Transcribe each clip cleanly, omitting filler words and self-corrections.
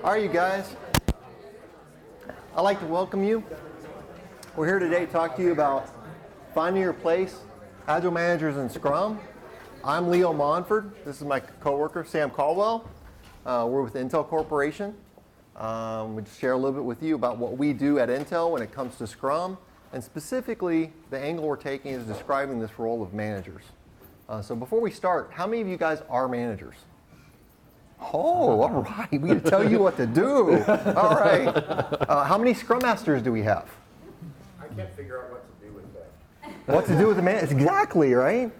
All right, you guys. I'd like to welcome you. We're here today to talk to you about finding your place, Agile Managers in Scrum. I'm Leo Monford. This is my coworker, Sam Caldwell. We're with Intel Corporation. We'll just share a little bit with you about what we do at Intel when it comes to Scrum. And specifically, the angle we're taking is describing this role of managers. So before we start, how many of you guys are managers? Oh, all right. We can tell you what to do. All right. How many Scrum Masters do we have? I can't figure out what to do with that. What to do with the managers? Exactly, right?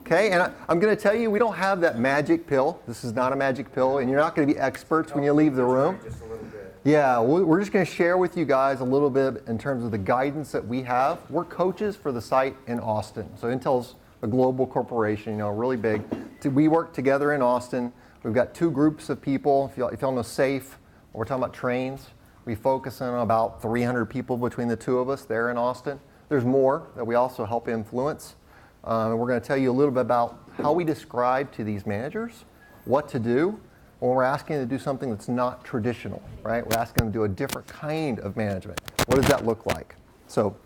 Okay, and I'm going to tell you, we don't have that magic pill. This is not a magic pill, and you're not going to be experts when you leave the room. Just a little bit. Yeah, we're just going to share with you guys a little bit in terms of the guidance that we have. We're coaches for the site in Austin. So Intel's a global corporation, really big. We work together in Austin. We've got two groups of people. If y'all know SAFE, we're talking about trains. We focus on about 300 people between the two of us there in Austin. There's more that we also help influence. And we're going to tell you a little bit about how we describe to these managers what to do when we're asking them to do something that's not traditional, right? We're asking them to do a different kind of management. What does that look like? So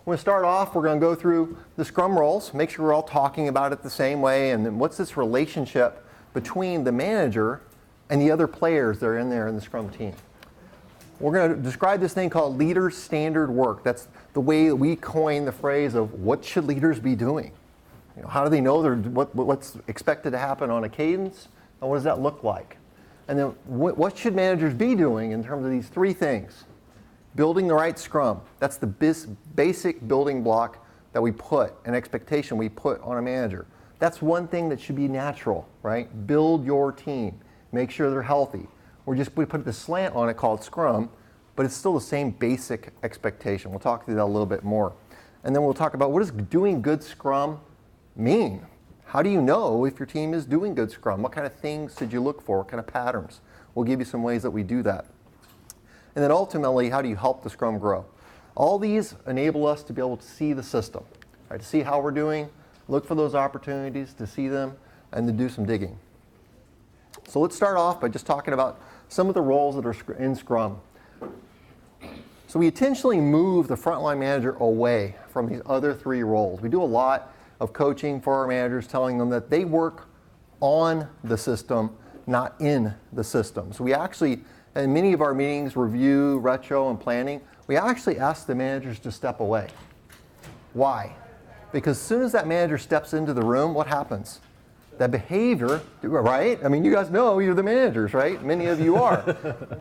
we're going to start off, we're going to go through the Scrum roles, make sure we're all talking about it the same way, and then what's this relationship between the manager and the other players that are in there in the Scrum team. We're going to describe this thing called leaders' standard work. That's the way that we coin the phrase of what should leaders be doing? How do they know what's expected to happen on a cadence, and what does that look like? And then what should managers be doing in terms of these three things? Building the right Scrum. That's the basic building block that we put, an expectation we put on a manager. That's one thing that should be natural, right? Build your team. Make sure they're healthy. We put the slant on it called Scrum, but it's still the same basic expectation. We'll talk through that a little bit more. And then we'll talk about what does doing good Scrum mean? How do you know if your team is doing good Scrum? What kind of things should you look for? What kind of patterns? We'll give you some ways that we do that. And then ultimately, how do you help the Scrum grow? All these enable us to be able to see the system, right? To see how we're doing, look for those opportunities to see them, and to do some digging. So let's start off by just talking about some of the roles that are in Scrum. So we intentionally move the frontline manager away from these other three roles. We do a lot of coaching for our managers, telling them that they work on the system, not in the system. So we actually, in many of our meetings, review, retro, and planning, we actually ask the managers to step away. Why? Because as soon as that manager steps into the room, what happens? That behavior, right? I mean, you guys know you're the managers, right? Many of you are.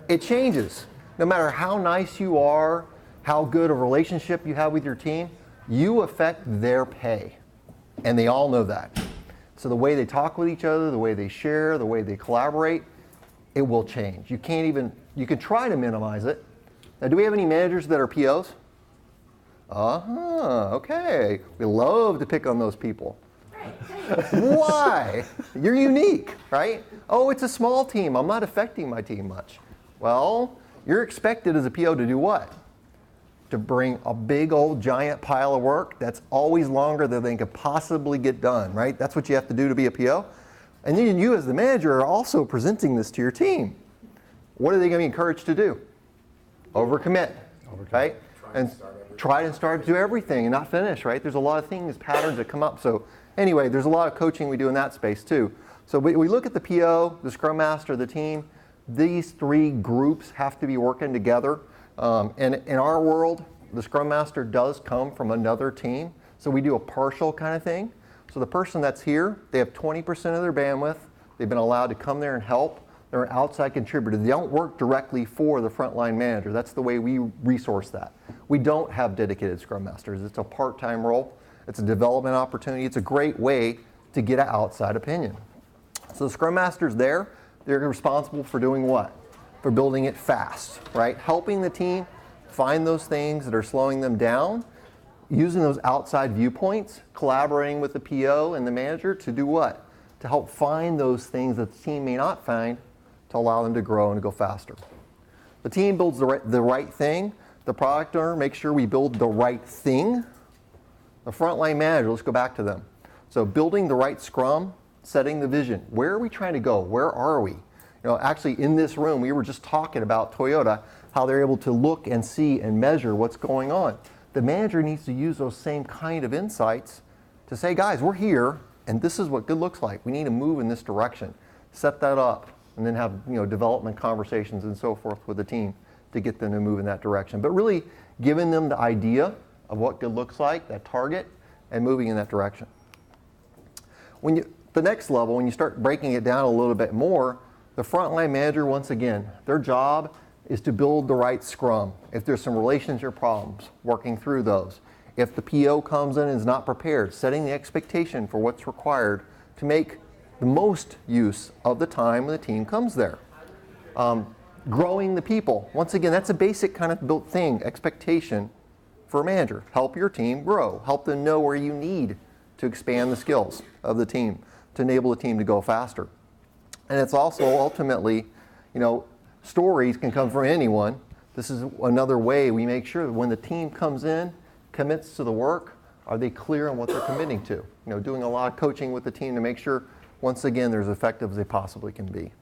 It changes. No matter how nice you are, how good a relationship you have with your team, you affect their pay. And they all know that. So the way they talk with each other, the way they share, the way they collaborate, it will change. You can try to minimize it. Now, do we have any managers that are POs? Okay. We love to pick on those people. Why? You're unique, right? Oh, it's a small team. I'm not affecting my team much. Well, you're expected as a PO to do what? To bring a big old giant pile of work that's always longer than they could possibly get done, right? That's what you have to do to be a PO. And then you as the manager are also presenting this to your team. What are they going to be encouraged to do? Overcommit, right? And try and start to do everything and not finish, right? There's a lot of things, patterns that come up. So anyway, there's a lot of coaching we do in that space too. So we look at the PO, the Scrum Master, the team. These three groups have to be working together. And in our world, the Scrum Master does come from another team. So we do a partial kind of thing. So the person that's here, they have 20% of their bandwidth. They've been allowed to come there and help. They're an outside contributor. They don't work directly for the frontline manager. That's the way we resource that. We don't have dedicated Scrum Masters. It's a part-time role. It's a development opportunity. It's a great way to get an outside opinion. So the Scrum Master's there. They're responsible for doing what? For building it fast, right? Helping the team find those things that are slowing them down, using those outside viewpoints, collaborating with the PO and the manager to do what? To help find those things that the team may not find to allow them to grow and to go faster. The team builds the right thing. The product owner makes sure we build the right thing. The frontline manager, let's go back to them. So building the right Scrum, setting the vision. Where are we trying to go? Where are we? Actually in this room, we were just talking about Toyota, how they're able to look and see and measure what's going on. The manager needs to use those same kind of insights to say, guys, we're here, and this is what good looks like. We need to move in this direction. Set that up, and then have development conversations and so forth with the team to get them to move in that direction. But really giving them the idea of what good looks like, that target, and moving in that direction. The next level, when you start breaking it down a little bit more, the frontline manager, once again, their job is to build the right Scrum. If there's some relationship problems, working through those. If the PO comes in and is not prepared, setting the expectation for what's required to make the most use of the time when the team comes there. Growing the people. Once again, that's a basic kind of built thing, expectation for a manager. Help your team grow. Help them know where you need to expand the skills of the team to enable the team to go faster. And it's also ultimately, stories can come from anyone. This is another way we make sure that when the team comes in, commits to the work, are they clear on what they're committing to? Doing a lot of coaching with the team to make sure, once again, they're as effective as they possibly can be.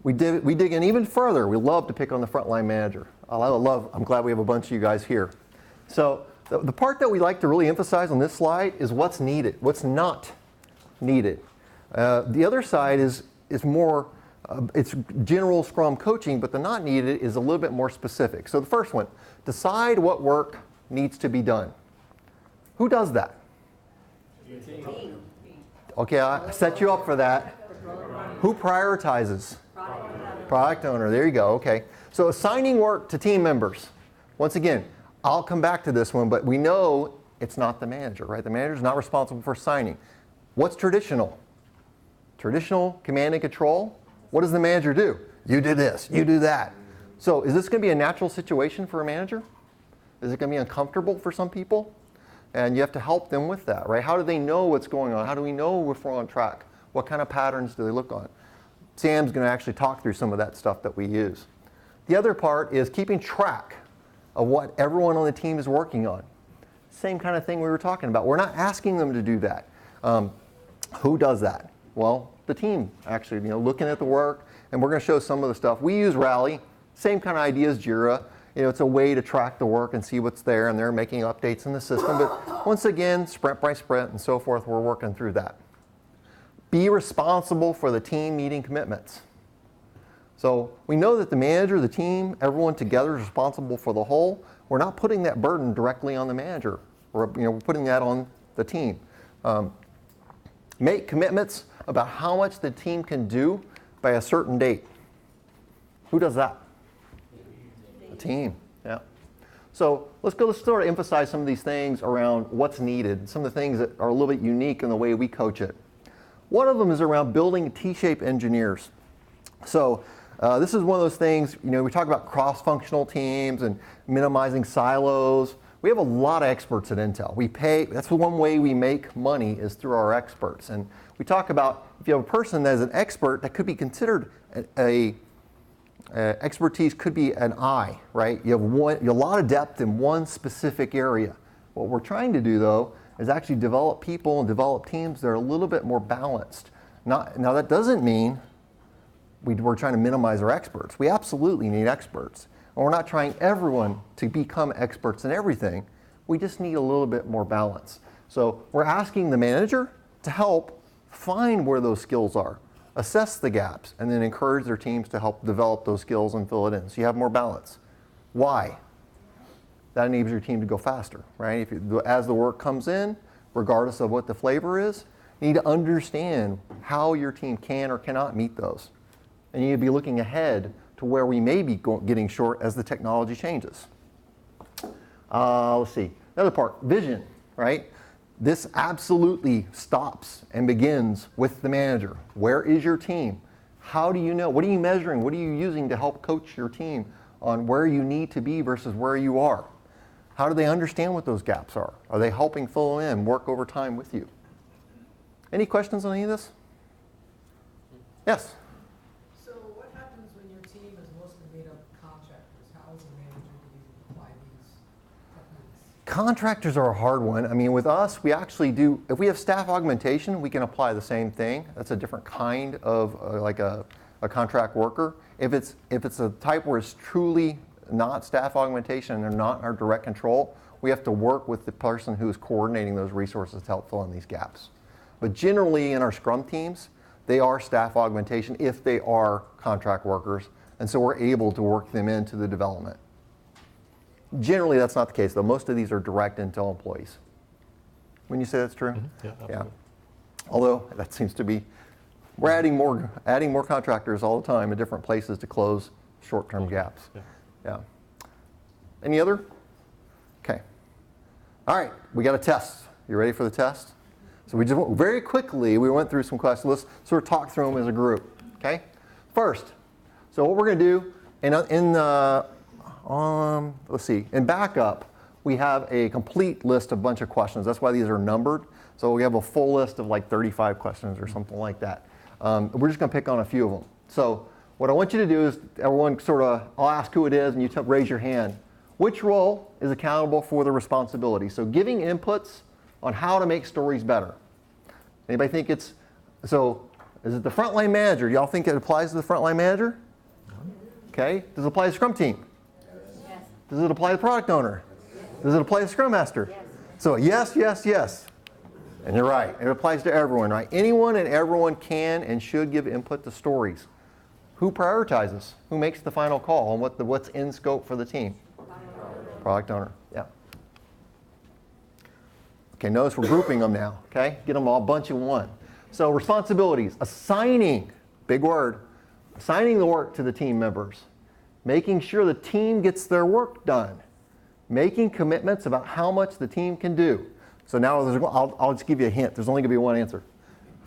We dig in even further. We love to pick on the frontline manager. I'm glad we have a bunch of you guys here. So the part that we like to really emphasize on this slide is what's needed, what's not needed. The other side is more, it's general Scrum coaching, but the not needed is a little bit more specific. So the first one, decide what work needs to be done. Who does that? Okay, I set you up for that. Who prioritizes? Product owner, there you go, okay. So assigning work to team members. Once again, I'll come back to this one, but we know it's not the manager, right? The manager is not responsible for assigning. What's traditional? Traditional command and control. What does the manager do? You do this, you do that. So is this going to be a natural situation for a manager? Is it going to be uncomfortable for some people? And you have to help them with that, right? How do they know what's going on? How do we know if we're on track? What kind of patterns do they look on? Sam's going to actually talk through some of that stuff that we use. The other part is keeping track of what everyone on the team is working on. Same kind of thing we were talking about. We're not asking them to do that. Who does that? Well, the team actually, looking at the work, and we're going to show some of the stuff. We use Rally, same kind of idea as Jira. It's a way to track the work and see what's there, and they're making updates in the system. But once again, sprint by sprint and so forth, we're working through that. Be responsible for the team meeting commitments. So we know that the manager, the team, everyone together is responsible for the whole. We're not putting that burden directly on the manager. We're putting that on the team. Make commitments about how much the team can do by a certain date. Who does that? The team, yeah. So let's sort of emphasize some of these things around what's needed, some of the things that are a little bit unique in the way we coach it. One of them is around building T-shaped engineers. So this is one of those things, we talk about cross-functional teams and minimizing silos. We have a lot of experts at Intel. That's one way we make money is through our experts. And we talk about if you have a person that is an expert, that could be considered expertise could be an eye, right? You have a lot of depth in one specific area. What we're trying to do, though, is actually develop people and develop teams that are a little bit more balanced. Now, that doesn't mean we're trying to minimize our experts. We absolutely need experts. And we're not trying everyone to become experts in everything. We just need a little bit more balance. So we're asking the manager to help find where those skills are, assess the gaps, and then encourage their teams to help develop those skills and fill it in so you have more balance. Why? That enables your team to go faster, right? As the work comes in, regardless of what the flavor is, you need to understand how your team can or cannot meet those. And you need to be looking ahead to where we may be getting short as the technology changes. Let's see. Another part, vision, right? This absolutely stops and begins with the manager. Where is your team? How do you know? What are you measuring? What are you using to help coach your team on where you need to be versus where you are? How do they understand what those gaps are? Are they helping fill them in, work over time with you? Any questions on any of this? Yes? So what happens when your team is mostly made up of contractors? How is a manager going to apply these techniques? Contractors are a hard one. I mean, with us, we actually do, if we have staff augmentation, we can apply the same thing. That's a different kind of like a contract worker. If it's a type where it's truly not staff augmentation and they're not in our direct control, we have to work with the person who is coordinating those resources to help fill in these gaps. But generally in our Scrum teams, they are staff augmentation if they are contract workers, and so we're able to work them into the development. Generally, that's not the case, though. Most of these are direct Intel employees. Wouldn't you say that's true? Yeah, absolutely. Although that seems to be, we're adding more contractors all the time in different places to close short-term gaps. Yeah. Any other? Okay. All right, we got a test. You ready for the test? So we just very quickly, we went through some questions. Let's sort of talk through them as a group. Okay. First, so what we're going to do let's see, in backup, we have a complete list of a bunch of questions. That's why these are numbered. So we have a full list of like 35 questions or something like that. We're just going to pick on a few of them. So what I want you to do is, everyone I'll ask who it is and you raise your hand. Which role is accountable for the responsibility? So giving inputs on how to make stories better. Anybody think is it the frontline manager? Y'all think it applies to the frontline manager? Okay. Does it apply to the Scrum team? Yes. Does it apply to the product owner? Yes. Does it apply to the Scrum Master? Yes. So yes, yes, yes. And you're right. It applies to everyone, right? Anyone and everyone can and should give input to stories. Who prioritizes? Who makes the final call on what's in scope for the team? Product owner. Yeah. Okay, notice we're grouping them now, okay? Get them all a bunch in one. So responsibilities, assigning, big word, assigning the work to the team members, making sure the team gets their work done, making commitments about how much the team can do. So now I'll just give you a hint. There's only going to be one answer.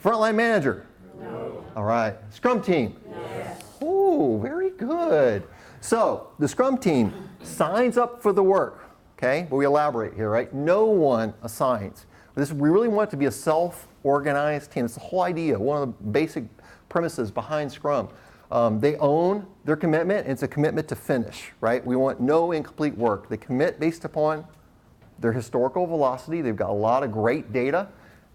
Frontline manager? No. All right. Scrum team? Yes. Ooh, very good. So the Scrum team signs up for the work, okay? But we elaborate here, right? No one assigns. We really want it to be a self-organized team. It's the whole idea, one of the basic premises behind Scrum. They own their commitment, and it's a commitment to finish, right? We want no incomplete work. They commit based upon their historical velocity. They've got a lot of great data,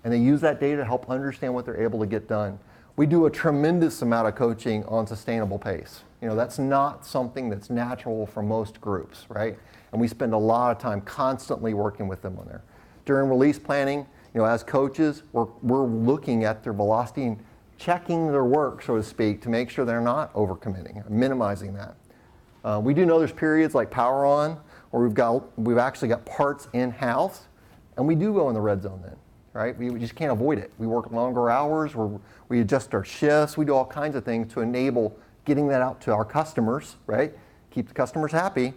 and they use that data to help understand what they're able to get done. We do a tremendous amount of coaching on sustainable pace. You know, that's not something that's natural for most groups, right? And we spend a lot of time constantly working with them on there. During release planning, you know, as coaches, we're looking at their velocity and checking their work, so to speak, to make sure they're not overcommitting, minimizing that. We do know there's periods like Power On, where we've actually got parts in-house, and we do go in the red zone then, right? We just can't avoid it. We work longer hours, we adjust our shifts, we do all kinds of things to enable getting that out to our customers, right? Keep the customers happy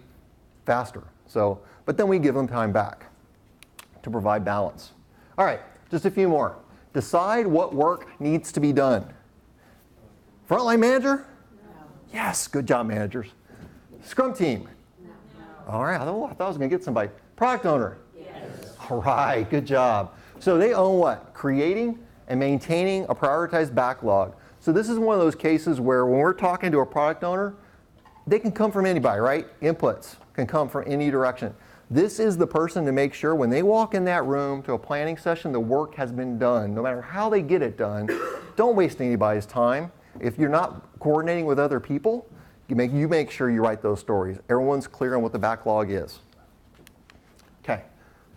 faster. So, but then we give them time back to provide balance. All right, just a few more. Decide what work needs to be done. Frontline manager? No. Yes, good job, managers. Scrum team? No. All right, I thought I was going to get somebody. Product owner? Yes. All right, good job. So they own what? Creating and maintaining a prioritized backlog. So this is one of those cases where when we're talking to a product owner, they can come from anybody, right? Inputs can come from any direction. This is the person to make sure when they walk in that room to a planning session, the work has been done. No matter how they get it done, don't waste anybody's time. If you're not coordinating with other people, you make sure you write those stories. Everyone's clear on what the backlog is. Okay,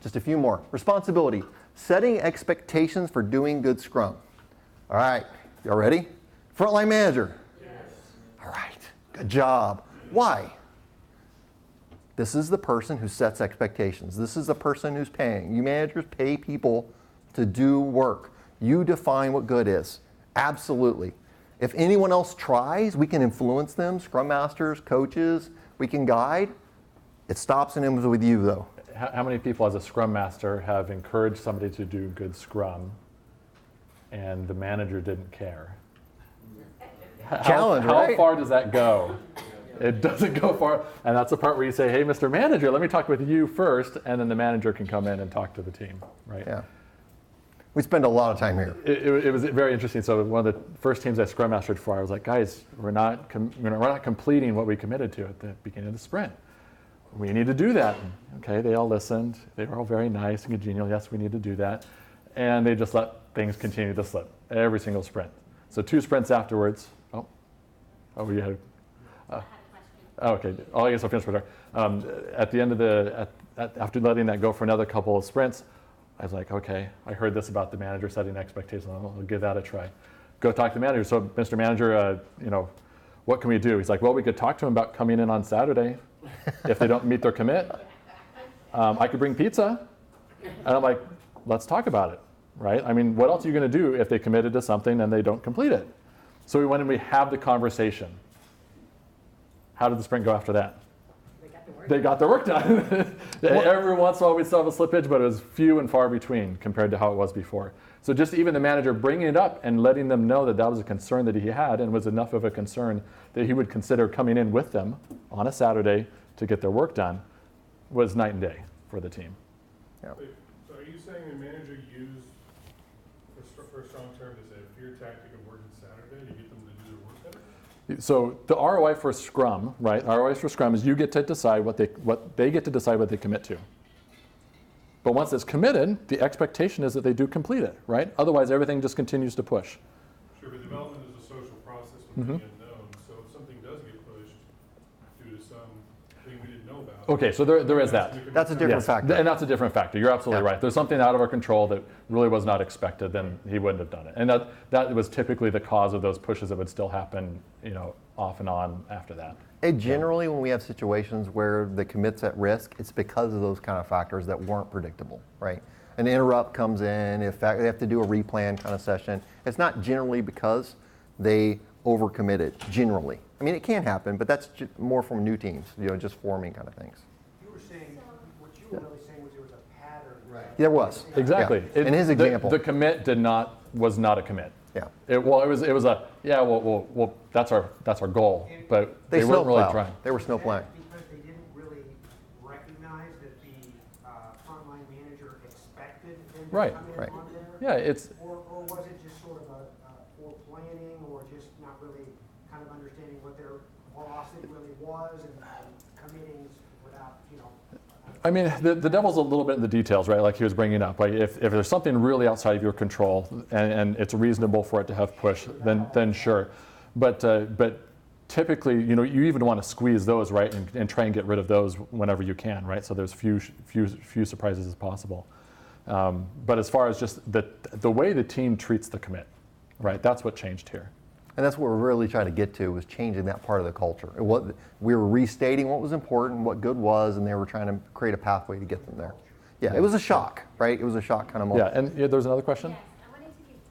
just a few more. Responsibility, setting expectations for doing good Scrum. All right, y'all ready? Frontline manager? Yes. All right, good job. Why? This is the person who sets expectations. This is the person who's paying. You managers pay people to do work. You define what good is. Absolutely. If anyone else tries, we can influence them, Scrum Masters, coaches, we can guide. It stops and ends with you, though. How many people as a Scrum Master have encouraged somebody to do good Scrum and the manager didn't care? Challenge, right? How far does that go? It doesn't go far. And that's the part where you say, hey, Mr. Manager, let me talk with you first, and then the manager can come in and talk to the team, right? Yeah. We spend a lot of time here. It was very interesting. So one of the first teams I Scrum Mastered for, I was like, guys, we're not completing what we committed to at the beginning of the sprint. we need to do that. Okay, they all listened. They were all very nice and congenial. Yes, we need to do that. And they just let things continue to slip every single sprint. So 2 sprints afterwards. Oh, you had. Okay. Oh, I guess I'll finish with her. At the end of after letting that go for another couple of sprints, I was like, okay, I heard this about the manager setting expectations. I'll give that a try. Go talk to the manager. So, Mr. Manager, what can we do? He's like, well, we could talk to them about coming in on Saturday if they don't meet their commit. I could bring pizza. And I'm like, let's talk about it, right? I mean, what else are you going to do if they committed to something and they don't complete it? So we went and we have the conversation. How did the sprint go after that? They got their work done. Every once in a while we'd still have a slippage, but it was few and far between compared to how it was before. So just even the manager bringing it up and letting them know that that was a concern that he had and was enough of a concern that he would consider coming in with them on a Saturday to get their work done was night and day for the team. Yeah. So are you saying the manager used, for a strong term, to say a fear tactic of working Saturday to get them to do their work better? So the ROI for Scrum, right? ROI for Scrum is you get to decide what they get to decide what they commit to. But once it's committed, the expectation is that they do complete it, right? Otherwise, everything just continues to push. Sure, but development is a social process with the unknown. So if something does get pushed due to something we didn't know about. Okay, so there is that. That's a different factor. And that's a different factor. You're absolutely Yeah. right. There's something out of our control that really was not expected, then he wouldn't have done it. And that was typically the cause of those pushes that would still happen, off and on after that. And generally, when we have situations where the commit's at risk, it's because of those kind of factors that weren't predictable, right? An interrupt comes in, if they have to do a replan kind of session. It's not generally because they overcommitted, generally. I mean, it can happen, but that's more from new teams, just forming kind of things. You were saying, what you were really saying was there was a pattern. Right. There was. Exactly. Yeah. In his example. The commit was not a commit. Yeah. It was a, well, that's our goal, but They weren't really snowplowed. trying. They were snowplowing. Because they didn't really recognize that the frontline manager expected them to Right. come in Right. on there? Yeah, it's, Or was it just sort of a poor planning, or just not really kind of understanding what their velocity really was and committing without, I mean, the devil's a little bit in the details, right? Like he was bringing up. Like if there's something really outside of your control and it's reasonable for it to have push, then sure. But typically, you even want to squeeze those, right, and try and get rid of those whenever you can, right? So there's few surprises as possible. But as far as just the way the team treats the commit, right? That's what changed here. And that's what we're really trying to get to, was changing that part of the culture. We were restating what was important, what good was, and they were trying to create a pathway to get them there. Yeah, it was a shock, right? It was a shock kind of moment. Yeah, and there was another question? Yes,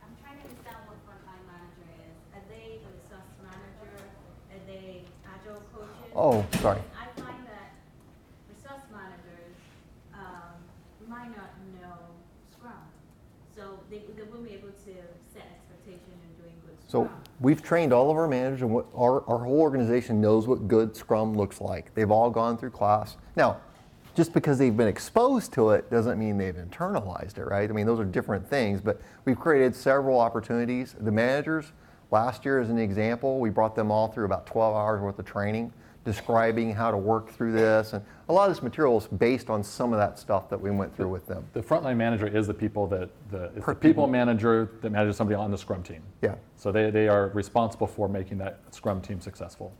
I'm trying to understand what frontline manager is. Are they a resource manager? Are they agile coaches? Oh, sorry. I find that resource managers might not know Scrum. So they won't be able to set expectation in doing good So Scrum. we've trained all of our managers, and our whole organization knows what good Scrum looks like. They've all gone through class. Now, just because they've been exposed to it doesn't mean they've internalized it, right? I mean, those are different things, but we've created several opportunities. The managers, last year as an example, we brought them all through about 12 hours worth of training, describing how to work through this, and a lot of this material is based on some of that stuff that we went through with them. The frontline manager is the people it's the people manager that manages somebody on the Scrum team. Yeah. So they are responsible for making that Scrum team successful,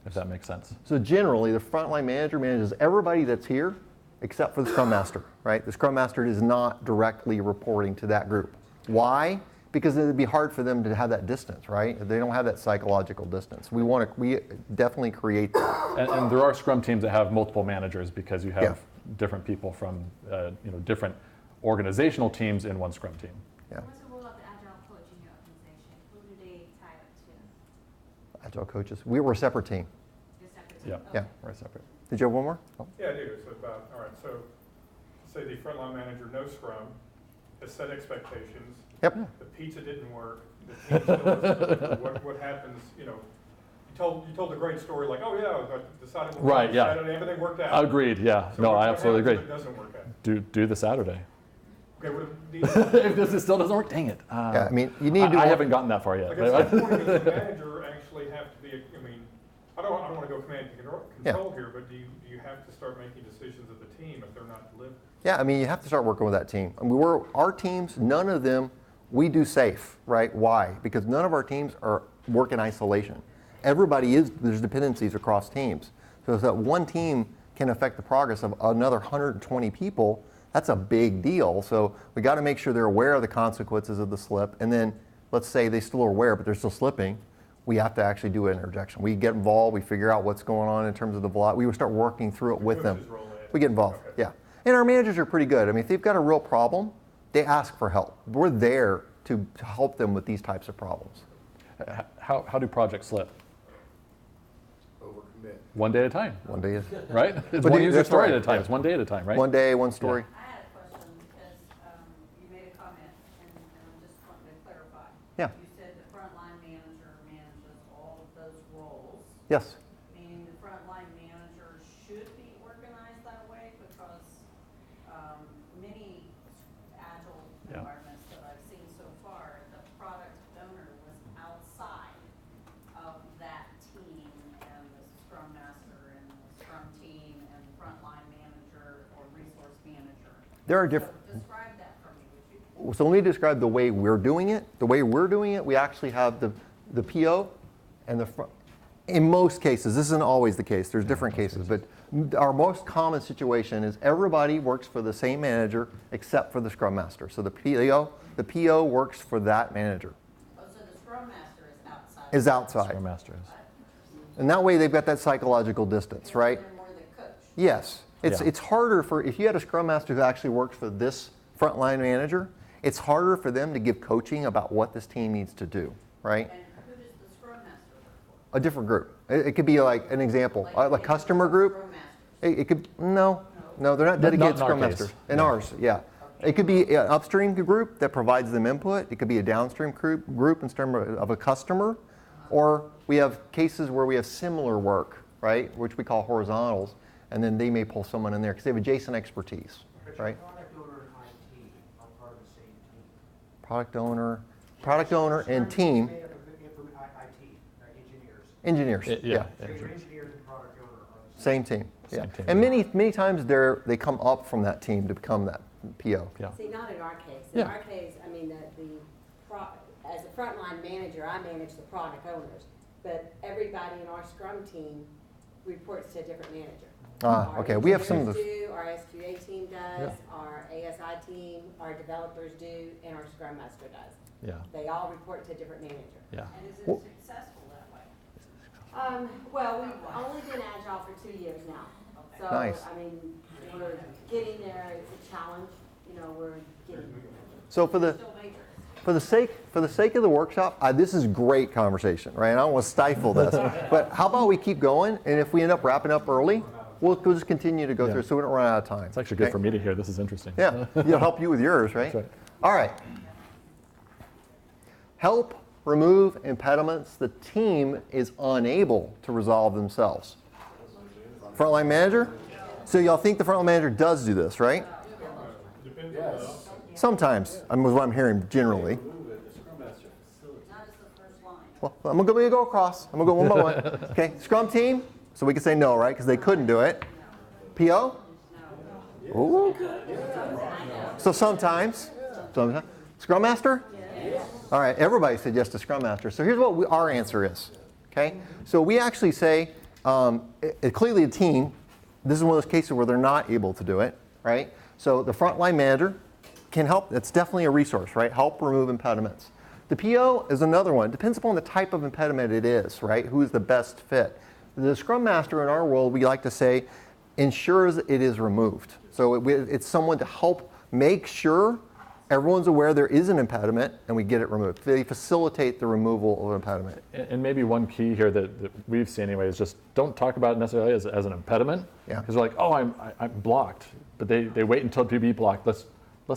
if that makes sense. So generally, the frontline manager manages everybody that's here except for the Scrum Master, right? The Scrum Master is not directly reporting to that group. Why? Because it would be hard for them to have that distance, right? They don't have that psychological distance. We definitely create that. And there are Scrum teams that have multiple managers because you have Yeah. different people from different organizational teams in one Scrum team. Yeah. What's the role of the agile coach in your organization? Who do they tie up to? Agile coaches. We were a separate team. You're separate. Yeah. Okay. Yeah. We're separate. Did you have one more? Oh. Yeah, I do. All right, so say the frontline manager knows Scrum, has set expectations, Yep. the pizza didn't work, the team still doesn't, what happens, you told a great story like, oh yeah, I decided we'll Right, yeah. Saturday, everything worked out. Agreed, yeah. So No, what I absolutely happens agree. if it doesn't work out? Do the Saturday. Okay, what If this still doesn't work, dang it. Yeah, I mean, you need to do I more- haven't gotten that far yet. like at some point, does the manager actually have to be, I don't want to go command and control here, but do you have to start making decisions of the team if they're not delivering? Yeah, I mean, you have to start working with that team. I mean, our teams, none of them, we do safe, right? Why? Because none of our teams work in isolation. There's dependencies across teams. So if that one team can affect the progress of another 120 people, that's a big deal. So we got to make sure they're aware of the consequences of the slip. And then let's say they still are aware, but they're still slipping. We have to actually do an interjection. We get involved, we figure out what's going on in terms of the velocity. We would start working through it with them. We get involved, yeah. And our managers are pretty good. I mean, if they've got a real problem, they ask for help. We're there to help them with these types of problems. How do projects slip? Overcommit. One day at a time, One day is right? It's But one you- user that's story right, at a time. yeah. It's one day at a time, right? one day, one story. I had a question because you made a comment and I just wanted to clarify. Yeah. You said the frontline manager manages all of those roles, Yes. meaning the frontline manager should be organized that way because many agile Yeah. environments that I've seen so far, the product owner was outside of that team and the Scrum Master and the Scrum team and the frontline manager or resource manager. There are So different. describe that for me, would you? So let me describe the way we're doing it. The way we're doing it, we actually have the PO and the front. In most cases, this isn't always the case. There's different cases, but our most common situation is everybody works for the same manager except for the Scrum Master. So the PO works for that manager. Oh, so the Scrum Master is outside. Is outside. Scrum Masters. And that way they've got that psychological distance, right? They're more the coach. Yes. Yeah. It's harder if you had a Scrum Master who actually works for this frontline manager, it's harder for them to give coaching about what this team needs to do, right? And who does the Scrum Master work for? A different group. It could be like an example, Like a customer group. Scrum Masters. It could, no, they're not Not dedicated in our Scrum case. Masters. In ours, yeah. It could be an upstream group that provides them input. It could be a downstream group in terms of a customer. Or we have cases where we have similar work, right, which we call horizontals, and then they may pull someone in there because they have adjacent expertise, But right? your product owner and IT are part of the same team. Product owner and team, Made up of IT, engineers. engineers, Yeah. yeah. So your engineers and product owner are the Same team, yeah. Same team. And many times they come up from that team to become that PO. Yeah. See, not in our case. In Yeah. our case, I mean, as a frontline manager, I manage the product owners, but everybody in our Scrum team reports to a different manager. Ah, Our okay, we have some of engineers the, do, our SQA team does, our ASI team, our developers do, and our Scrum Master does. Yeah. They all report to a different manager. Yeah. And is Well- it successful that way? Well, we've only been Agile for 2 years now. So, Nice. I mean, we're getting there. It's a challenge. You know, we're getting there. so for the, Still matrix. for the sake of the workshop, this is great conversation, right? I don't want to stifle this, but how about we keep going, and if we end up wrapping up early, we'll just continue to go Yeah. through so we don't run out of time. It's actually good for me to hear. This is interesting. Yeah, it'll help you with yours, right? That's right. All right. Help remove impediments the team is unable to resolve themselves. Frontline manager? So y'all think the frontline manager does do this, right? Depends on the outcome. Sometimes, what I'm hearing generally. Not as the first line. Well, I'm gonna go across. I'm gonna go one by one. Okay, Scrum team. So we can say no, right? Because they couldn't do it. PO? Ooh. So sometimes. Scrum Master? All right, everybody said yes to Scrum Master. So here's what our answer is. Okay, so we actually say clearly a team. This is one of those cases where they're not able to do it, right? So the frontline manager can help. That's definitely a resource, right? Help remove impediments. The PO is another one. Depends upon the type of impediment it is, right? Who is the best fit? The Scrum Master in our world, we like to say, ensures it is removed. So it's someone to help make sure everyone's aware there is an impediment and we get it removed. They facilitate the removal of an impediment. And maybe one key here that we've seen anyway is just don't talk about it necessarily as an impediment. Yeah. Because they're like, oh, I'm blocked. But they wait until to be blocked. Let's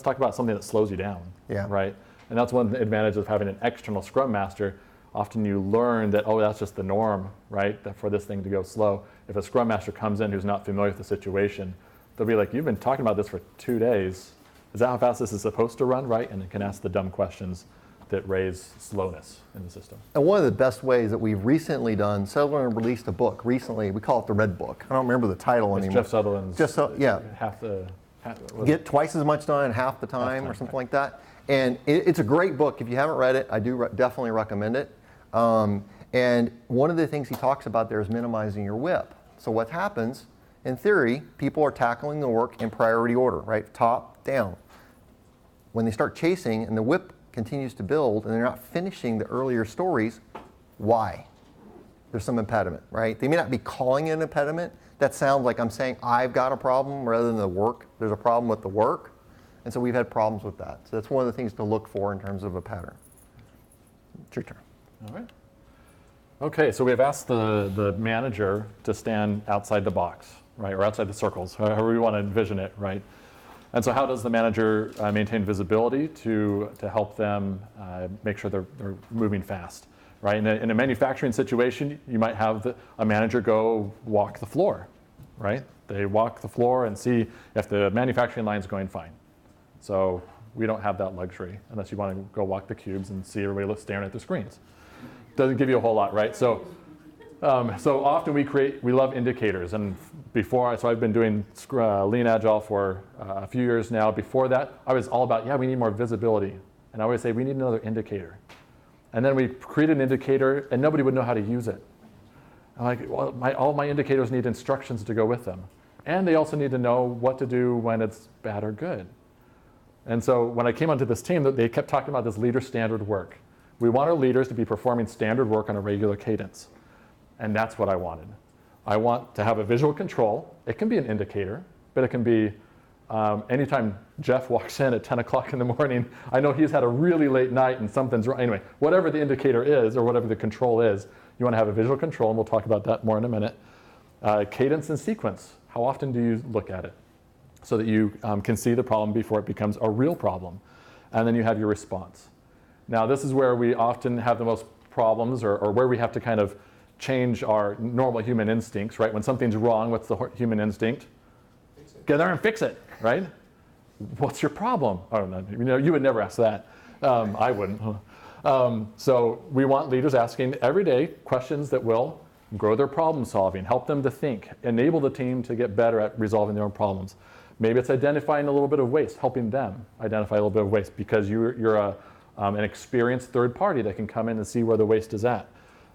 talk about something that slows you down. Yeah. Right? And that's one advantage of having an external Scrum Master. Often you learn that, oh, that's just the norm, right? That for this thing to go slow. If a Scrum Master comes in who's not familiar with the situation, they'll be like, you've been talking about this for 2 days. Is that how fast this is supposed to run, right? And it can ask the dumb questions that raise slowness in the system. And one of the best ways that we've recently done, Sutherland released a book recently. We call it the Red Book. I don't remember the title It's anymore. Jeff Sutherland's Yeah. what- Get twice as much done in half the time or something like that. And it's a great book. If you haven't read it, I do definitely recommend it. And one of the things he talks about there is minimizing your WIP. So what happens, in theory, people are tackling the work in priority order, right? Top, down. When they start chasing and the WIP continues to build and they're not finishing the earlier stories, why? There's some impediment, right? They may not be calling it an impediment. That sounds like I'm saying I've got a problem rather than the work. There's a problem with the work. And so we've had problems with that. So that's one of the things to look for in terms of a pattern. It's your turn. All right. Okay, so we've asked the manager to stand outside the box, right, or outside the circles, however we want to envision it, right? And so how does the manager maintain visibility to help them make sure they're moving fast, right? In a manufacturing situation, you might have a manager go walk the floor, right? They walk the floor and see if the manufacturing line is going fine. So we don't have that luxury unless you want to go walk the cubes and see everybody staring at the screens. Doesn't give you a whole lot, right? So often we love indicators, and so I've been doing Lean Agile for a few years now. Before that, I was all about, we need more visibility. And I always say, we need another indicator. And then we create an indicator, and nobody would know how to use it. I'm like, well, all my indicators need instructions to go with them. And they also need to know what to do when it's bad or good. And so when I came onto this team, they kept talking about this leader standard work. We want our leaders to be performing standard work on a regular cadence. And that's what I wanted. I want to have a visual control. It can be an indicator, but it can be anytime Jeff walks in at 10 o'clock in the morning, I know he's had a really late night and something's wrong. Anyway, whatever the indicator is or whatever the control is, you want to have a visual control, and we'll talk about that more in a minute. Cadence and sequence. How often do you look at it? So that you can see the problem before it becomes a real problem. And then you have your response. Now, this is where we often have the most problems, or where we have to kind of change our normal human instincts, right? When something's wrong, what's the human instinct? Get there and fix it, right? What's your problem? Oh, no, you would never ask that. I wouldn't. So we want leaders asking every day questions that will grow their problem solving, help them to think, enable the team to get better at resolving their own problems. Maybe it's identifying a little bit of waste, helping them identify a little bit of waste because you're an experienced third party that can come in and see where the waste is at.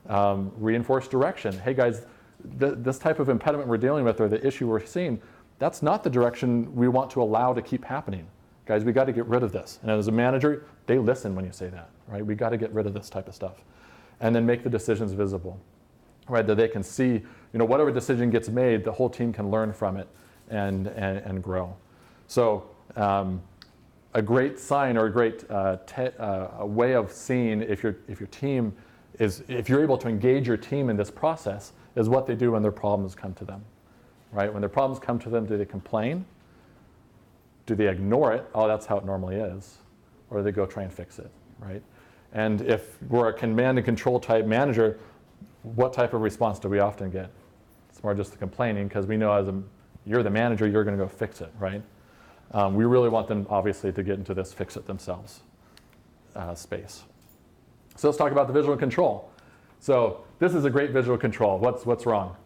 Reinforce direction. Hey guys, this type of impediment we're dealing with or the issue we're seeing, that's not the direction we want to allow to keep happening. Guys, we got to get rid of this. And as a manager, they listen when you say that, right? We got to get rid of this type of stuff. And then make the decisions visible, right? That they can see, whatever decision gets made, the whole team can learn from it and grow. So a great sign or a great a way of seeing if your team if you're able to engage your team in this process is what they do when their problems come to them, right? When their problems come to them, do they complain? Do they ignore it? Oh, that's how it normally is. Or do they go try and fix it, right? And if we're a command and control type manager, what type of response do we often get? It's more just the complaining because we know you're the manager, you're going to go fix it, right? We really want them, obviously, to get into this fix it themselves space. So let's talk about the visual control. So this is a great visual control. What's wrong?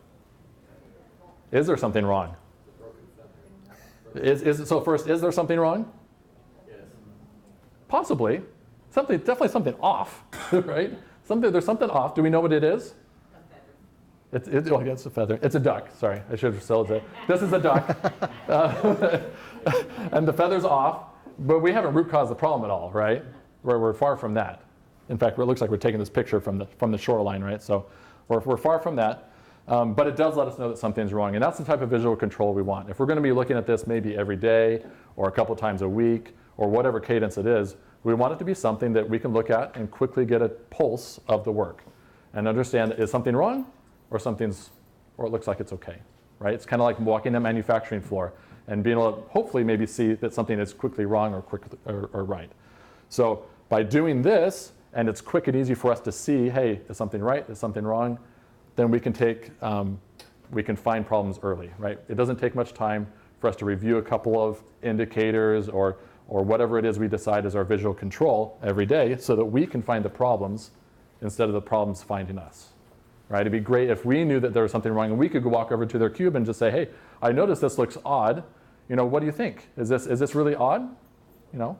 Is there something wrong? So first, is there something wrong? Yes. Possibly. Definitely something off, right? There's something off. Do we know what it is? It's a feather. It's a duck. Sorry, I should have spelled it. This is a duck. And the feather's off, but we haven't root caused the problem at all, right? We're far from that. In fact, it looks like we're taking this picture from the shoreline, right? So we're far from that. But it does let us know that something's wrong. And that's the type of visual control we want. If we're going to be looking at this maybe every day or a couple times a week or whatever cadence it is, we want it to be something that we can look at and quickly get a pulse of the work and understand, is something wrong or it looks like it's okay, right? It's kind of like walking the manufacturing floor and being able to hopefully maybe see that something is quickly wrong or right. So by doing this, and it's quick and easy for us to see, hey, is something right, is something wrong, then we can find problems early, right? It doesn't take much time for us to review a couple of indicators or or whatever it is we decide is our visual control every day so that we can find the problems instead of the problems finding us. Right? It'd be great if we knew that there was something wrong and we could go walk over to their cube and just say, hey, I noticed this looks odd. You know, what do you think? Is this really odd? You know,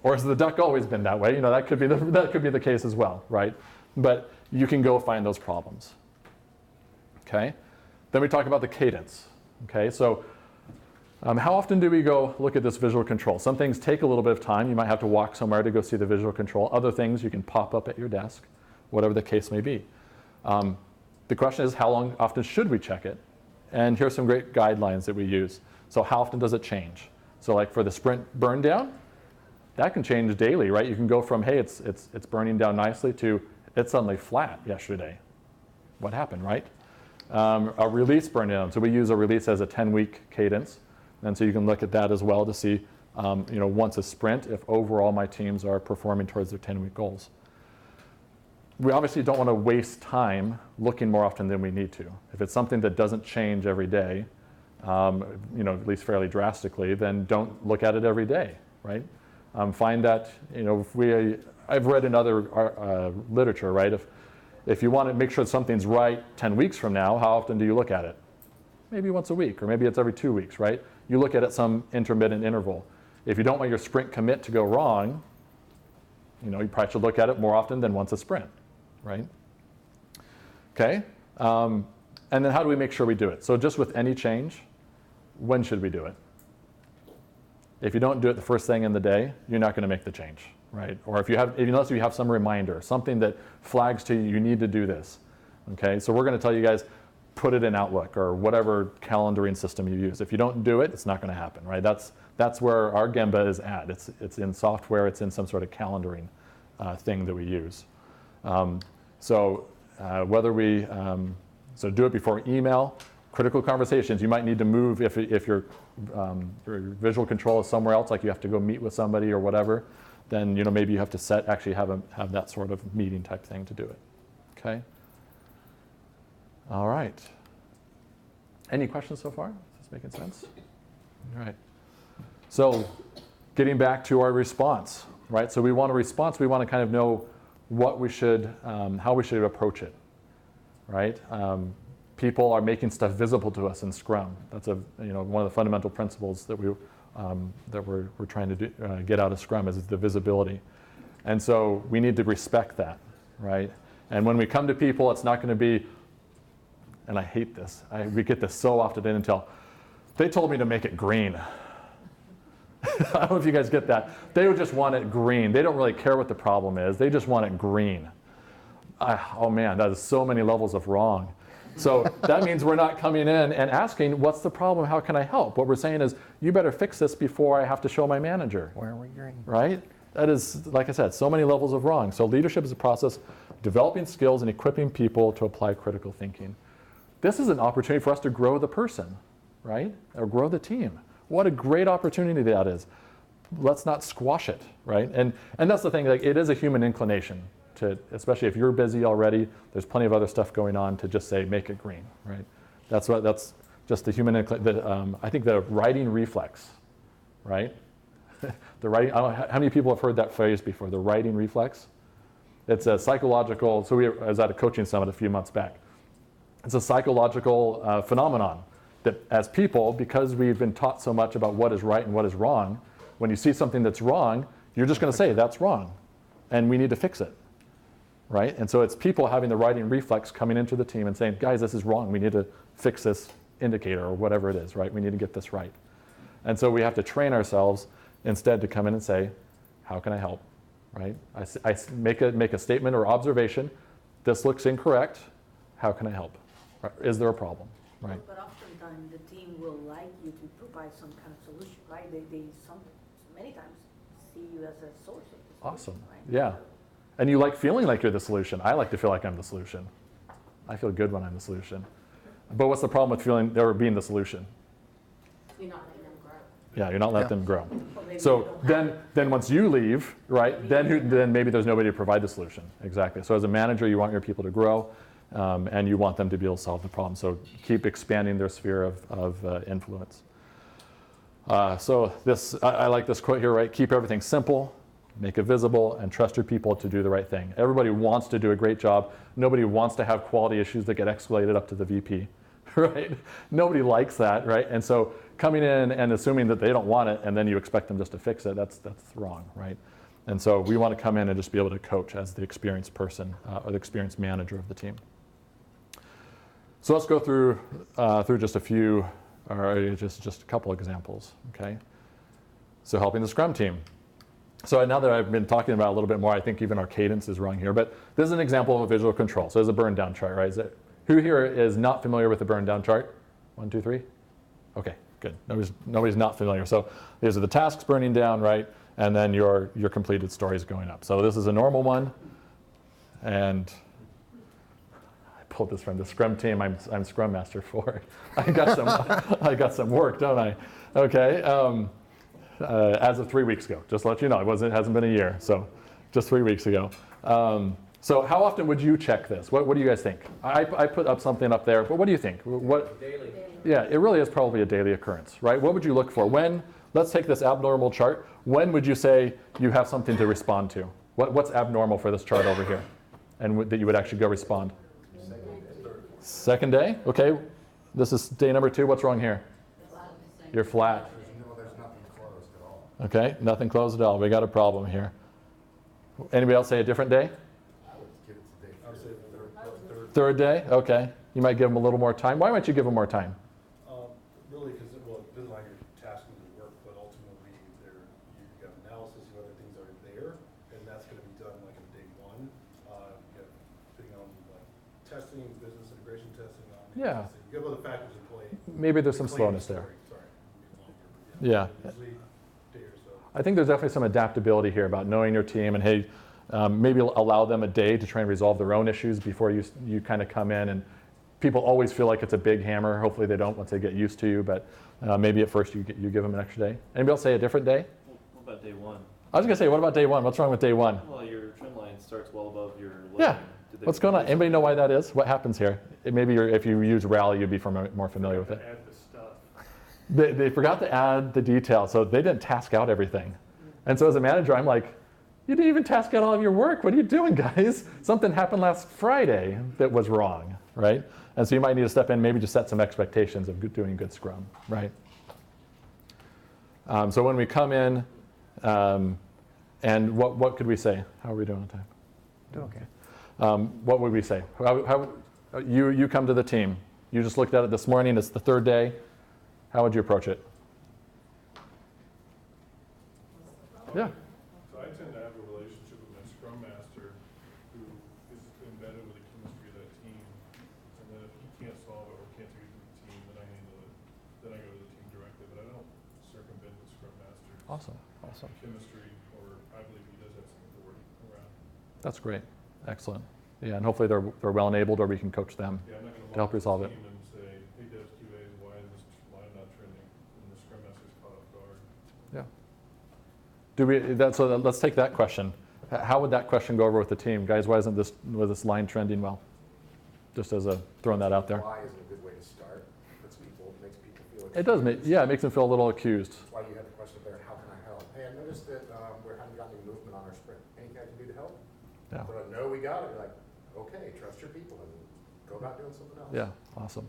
or has the duck always been that way? You know, that could be the case as well, right? But you can go find those problems. Okay. Then we talk about the cadence. Okay. So how often do we go look at this visual control? Some things take a little bit of time. You might have to walk somewhere to go see the visual control. Other things you can pop up at your desk, whatever the case may be. The question is, how often should we check it? And here's some great guidelines that we use. So how often does it change? So like for the sprint burn down, that can change daily, right? You can go from, hey, it's burning down nicely to it's suddenly flat yesterday. What happened, right? A release burn down. So we use a release as a 10-week cadence. And so you can look at that as well to see, once a sprint, if overall my teams are performing towards their 10-week goals. We obviously don't want to waste time looking more often than we need to. If it's something that doesn't change every day, at least fairly drastically, then don't look at it every day, right? Find that, I've read in other literature, right? If you want to make sure something's right 10 weeks from now, how often do you look at it? Maybe once a week, or maybe it's every 2 weeks, right? You look at it some intermittent interval. If you don't want your sprint commit to go wrong, you probably should look at it more often than once a sprint, right? Okay, and then how do we make sure we do it? So just with any change, when should we do it? If you don't do it the first thing in the day, you're not going to make the change, right? Or unless you have some reminder, something that flags to you, you need to do this. Okay, so we're going to tell you guys, put it in Outlook or whatever calendaring system you use. If you don't do it, it's not going to happen, right? That's where our Gemba is at. It's in software. It's in some sort of calendaring thing that we use. So do it before email. Critical conversations, you might need to move if your visual control is somewhere else, like you have to go meet with somebody or whatever, then maybe you have to actually have that sort of meeting type thing to do it. Okay. All right. Any questions so far? Is this making sense? All right. So getting back to our response, right? So we want a response. We want to kind of know what we should, how we should approach it, right? People are making stuff visible to us in Scrum. That's one of the fundamental principles that we're trying to get out of Scrum is the visibility, and so we need to respect that, right? And when we come to people, it's not going to be, and I hate this. We get this so often in Intel. They told me to make it green. I don't know if you guys get that. They would just want it green. They don't really care what the problem is. They just want it green. Oh man, that is so many levels of wrong. So that means we're not coming in and asking, what's the problem? How can I help? What we're saying is, you better fix this before I have to show my manager. Where are we green? Right? That is, like I said, so many levels of wrong. So leadership is a process of developing skills and equipping people to apply critical thinking. This is an opportunity for us to grow the person, right? Or grow the team. What a great opportunity that is. Let's not squash it, right? And that's the thing, like, it is a human inclination to, especially if you're busy already, there's plenty of other stuff going on, to just say, make it green, right? That's just the human inclination. I think the writing reflex, right? The writing, I don't know how many people have heard that phrase before, the writing reflex? It's a psychological, I was at a coaching summit a few months back. It's a psychological phenomenon that as people, because we've been taught so much about what is right and what is wrong, when you see something that's wrong, you're just going to say, that's wrong, and we need to fix it, right? And so it's people having the writing reflex coming into the team and saying, guys, this is wrong. We need to fix this indicator or whatever it is, right? We need to get this right. And so we have to train ourselves instead to come in and say, how can I help, right? I make a statement or observation. This looks incorrect. How can I help? Right? Is there a problem, right? But oftentimes the team will like you to provide some kind of solution, right? They many times see you as a source of the solution. Awesome, right? yeah. And you like feeling like you're the solution. I like to feel like I'm the solution. I feel good when I'm the solution. But what's the problem with feeling or being the solution? You're not letting them grow. Yeah, you're not letting them grow. Or maybe So they don't have then once you leave, right, then maybe there's nobody to provide the solution. Exactly. So as a manager, you want your people to grow, and you want them to be able to solve the problem. So keep expanding their sphere of influence. So this, I like this quote here, right? Keep everything simple, make it visible, and trust your people to do the right thing. Everybody wants to do a great job. Nobody wants to have quality issues that get escalated up to the VP, right? Nobody likes that, right? And so coming in and assuming that they don't want it and then you expect them just to fix it, that's wrong, right? And so we want to come in and just be able to coach as the experienced person or the experienced manager of the team. So let's go through just a few, or just a couple examples, okay? So helping the Scrum team. So now that I've been talking about it a little bit more, I think even our cadence is wrong here, but this is an example of a visual control. So there's a burn down chart, right? Who here is not familiar with the burn down chart? 1, 2, 3? Okay, good. Nobody's not familiar. So these are the tasks burning down, right? And then your completed stories going up. So this is a normal one. And I pulled this from the Scrum team. I'm Scrum Master for. I got some work, don't I? Okay. As of 3 weeks ago, just to let you know, it hasn't been a year, so just 3 weeks ago. So how often would you check this? What do you guys think? I put up something up there, but what do you think? Daily. Yeah, it really is probably a daily occurrence, right? What would you look for? Let's take this abnormal chart. When would you say you have something to respond to? What's abnormal for this chart over here? And that you would actually go respond? Second day? Okay. This is day number 2. What's wrong here? You're flat. There's nothing closed at all. Okay, nothing closed at all. We got a problem here. Anybody else say a different day? I would give it to day I would say third. Third day? Okay. You might give them a little more time. Why might you give them more time? Really, because it depends on how you're tasking the work, but ultimately you got analysis, you have other things that are there, and that's going to be done like in day 1. You got depending on like testing, business integration testing, Yeah. testing. You have other factors in play. Maybe there's some Claim slowness there. story, sorry. Yeah. Usually day or so. I think there's definitely some adaptability here about knowing your team and hey, maybe allow them a day to try and resolve their own issues before you kind of come in. And people always feel like it's a big hammer. Hopefully they don't once they get used to you, but maybe at first you give them an extra day. Anybody else say a different day? What about day 1? I was going to say, what about day 1? What's wrong with day 1? Well, your trim line starts well above your limit. Yeah. What's going on? Anybody know why that is? What happens here? Maybe if you use Rally, you'd be more familiar with it. Add the stuff. They forgot to add the detail, so they didn't task out everything. And so as a manager, I'm like, you didn't even task out all of your work. What are you doing, guys? Something happened last Friday that was wrong, right? And so you might need to step in, maybe just set some expectations of doing good Scrum, right? So when we come in, and what could we say? How are we doing on time? Doing okay. What would we say? You come to the team. You just looked at it this morning. It's the 3rd day. How would you approach it? Yeah. So I tend to have a relationship with my Scrum Master who is embedded with the chemistry of that team. And then if he can't solve it or can't take it to the team, then I handle it. Then I go to the team directly. But I don't circumvent the Scrum Master's Awesome. chemistry, or I believe he does have some authority around. That's great. Excellent. Yeah, and hopefully they're well enabled, or we can coach them Yeah, I'm not to going help resolve it. and say, hey, devs, QAs, why is this line not trending? And the Scrum Master's caught off guard. Yeah. So let's take that question. How would that question go over with the team, guys? Why isn't this line trending well? Just as throwing that out there. Why isn't a good way to start? Makes people feel It does make it makes them feel a little accused. That's why you had the question there, how can I help? Hey, I noticed that we haven't gotten any movement on our sprint. Anything I can do to help? Yeah. But I know we got it. You're like, okay, trust your people and go about doing something else. Yeah. Awesome.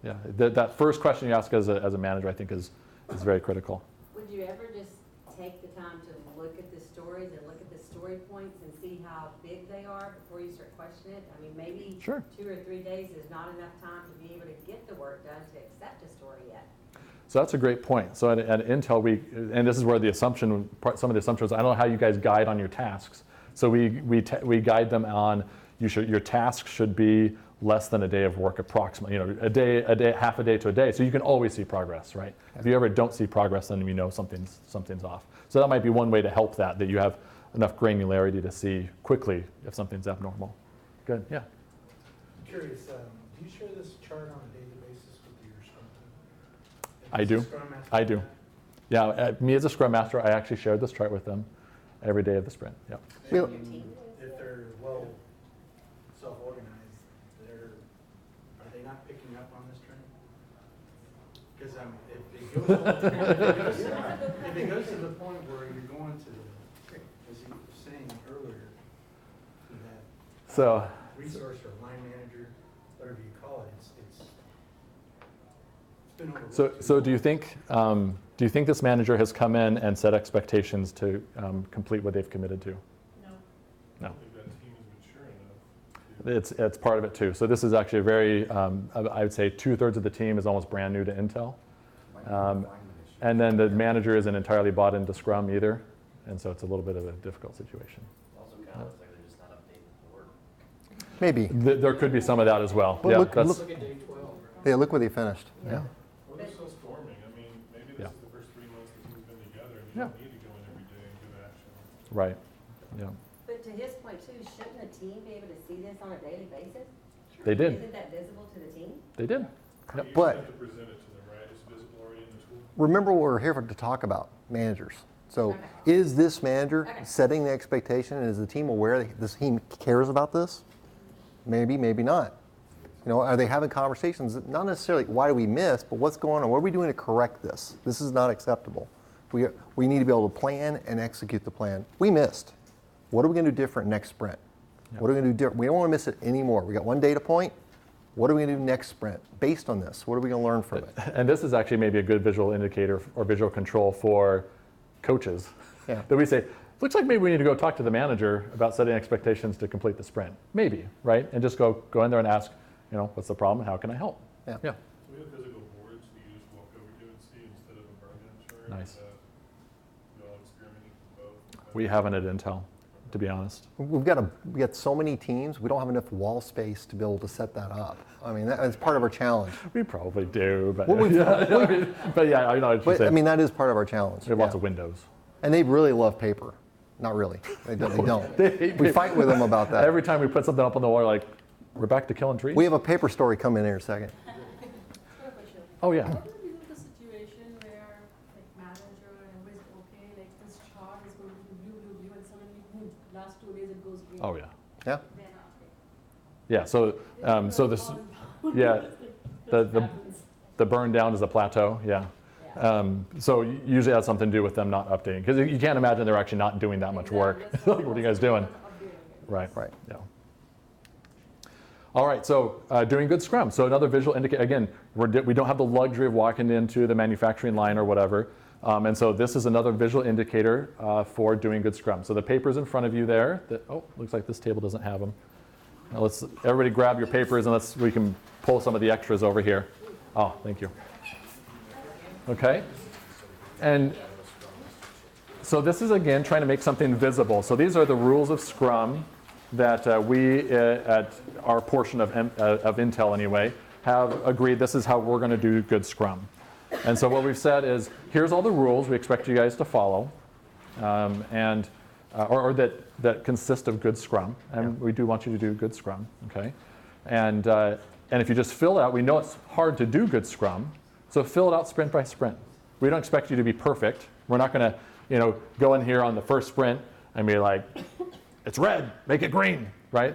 Yeah. That first question you ask as a manager, I think, is very critical. Would you ever just take the time to look at the stories and look at the story points and see how big they are before you start questioning it? I mean, maybe Sure. 2 or 3 days is not enough time to be able to get the work done to accept a story yet. So that's a great point. So at Intel, and this is where some of the assumptions, I don't know how you guys guide on your tasks. So we guide them on, your tasks should be less than a day of work approximately, a day, half a day to a day. So you can always see progress, right? If you ever don't see progress, then you know something's off. So that might be one way to help that you have enough granularity to see quickly if something's abnormal. Good, yeah. I'm curious, do you share this chart on a daily basis with your Scrum team? I do. Is the Scrum Master I do. that? Yeah, me as a Scrum Master, I actually shared this chart with them every day of the sprint. Yep. We- If they're well self-organized, are they not picking up on this trend? Because if it goes to the point where you're going to, as you were saying earlier, that So, resource or line manager, whatever you call it, it's been overlooked. so do you think this manager has come in and set expectations to complete what they've committed to? No. I think that team is mature enough. It's part of it too. So this is actually a very, I would say 2/3 of the team is almost brand new to Intel. And then the manager isn't entirely bought into Scrum either. And so it's a little bit of a difficult situation. Also kind of looks like they're just not updating the work. Maybe. There could be some of that as well. But Yeah, look- that's- Look at day 12. Yeah, look what he finished. Yeah. Well, they're still storming. I mean, maybe this Yeah. is the first 3 months the team's been together, and you Yeah. don't need to go in every day and give action. right. Yeah. But to his point too, shouldn't the team be able to see this on a daily basis? They did. Isn't that visible to the team? They did. You But- have to present it to them, right? It's visible already in the tool. Remember what we're here to talk about, managers. So Okay. is this manager Okay. setting the expectation, and is the team aware that this team cares about this? Maybe, maybe not. You know, are they having conversations, not necessarily why do we miss, but what's going on? What are we doing to correct this? This is not acceptable. We need to be able to plan and execute the plan. We missed. What are we going to do different next sprint? What are we going to do different? We don't want to miss it anymore. We got one data point. What are we going to do next sprint based on this? What are we going to learn from it? And this is actually maybe a good visual indicator or visual control for coaches. Yeah. That we say, looks like maybe we need to go talk to the manager about setting expectations to complete the sprint. Maybe, right? And just go in there and ask, you know, what's the problem? How can I help? Yeah. Yeah. So we have physical boards that you just walk over to and see instead of a burn-in chart. Nice. You all experimenting with both. We haven't at Intel, to be honest. We got so many teams. We don't have enough wall space to be able to set that up. I mean, that's part of our challenge. We probably do, but Well, but yeah, I know what you're But saying. I mean, that is part of our challenge. we have lots Yeah. of windows. And they really love paper. Not really. They don't. They hate We paper. fight with them about that. Every time we put something up on the wall, like, we're back to killing trees? We have a paper story coming in here in a second. Oh, yeah. What would be the situation where, like, manager and everybody's okay, like, this chart is going to be blue, and suddenly, boom, last 2 days it goes green? Oh, yeah. Yeah. They're not okay. Yeah, so this, yeah, the burn down is a plateau, yeah. So usually it has something to do with them not updating, because you can't imagine they're actually not doing that much work. Like, what are you guys doing? Right, Right. yeah. All right, so doing good Scrum. So another visual indicator, again, we don't have the luxury of walking into the manufacturing line or whatever. And so this is another visual indicator for doing good Scrum. So the paper's in front of you there. Looks like this table doesn't have them. Now everybody grab your papers and we can pull some of the extras over here. Oh, thank you. Okay. And so this is, again, trying to make something visible. So these are the rules of Scrum that we, at our portion of Intel anyway, have agreed this is how we're going to do good Scrum. And so what we've said is, here's all the rules we expect you guys to follow, or that consist of good Scrum. And we do want you to do good Scrum, okay? And if you just fill it out, we know it's hard to do good Scrum, so fill it out sprint by sprint. We don't expect you to be perfect. We're not going to, go in here on the first sprint and be like, it's red, make it green, right?